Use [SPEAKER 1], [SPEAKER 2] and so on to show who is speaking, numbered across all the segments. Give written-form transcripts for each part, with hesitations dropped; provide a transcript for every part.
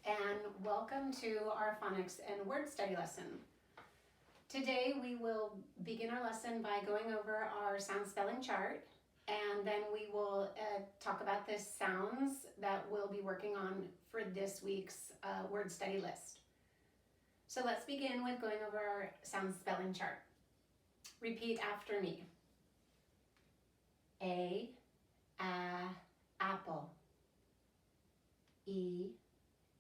[SPEAKER 1] and welcome to our phonics and word study lesson. Today we will begin our lesson by going over our sound spelling chart, and then we will talk about the sounds that we'll be working on for this week's word study list. So let's begin with going over our sound spelling chart. Repeat after me. A, apple. E,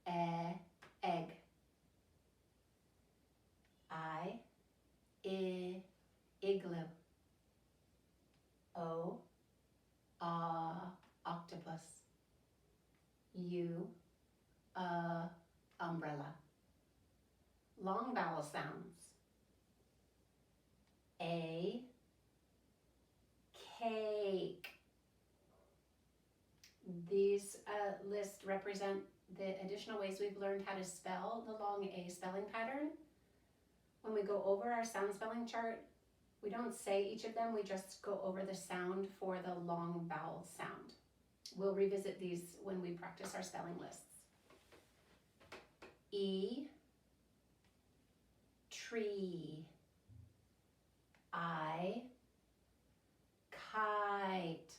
[SPEAKER 1] egg. I, igloo. O, octopus. U, umbrella. Long vowel sounds. A, cake. These lists represent the additional ways we've learned how to spell the long A spelling pattern. When we go over our sound spelling chart, we don't say each of them, we just go over the sound for the long vowel sound. We'll revisit these when we practice our spelling lists. E, tree. I, kite.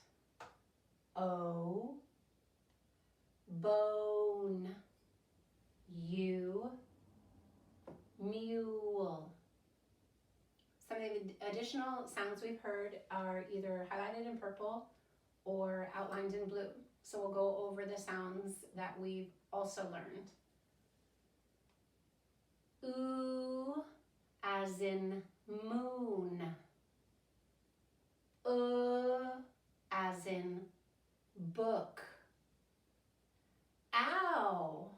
[SPEAKER 1] O, bone. U, mule. Some of the additional sounds we've heard are either highlighted in purple or outlined in blue. So we'll go over the sounds that we've also learned. Oo, as in moon. As in book. Ow,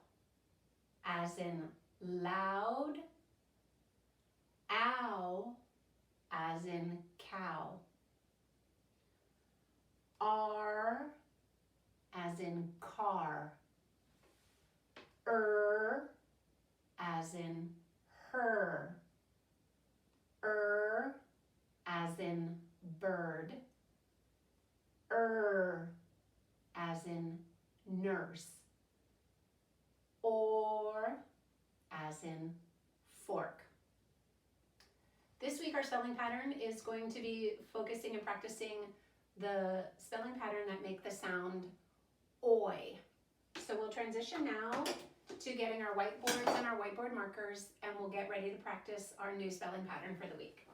[SPEAKER 1] as in loud. Ow, as in cow. R, as in car. As in her. As in bird. As in nurse. Or, as in fork. This week our spelling pattern is going to be focusing and practicing the spelling pattern that make the sound oi. So we'll transition now to getting our whiteboards and our whiteboard markers, and we'll get ready to practice our new spelling pattern for the week.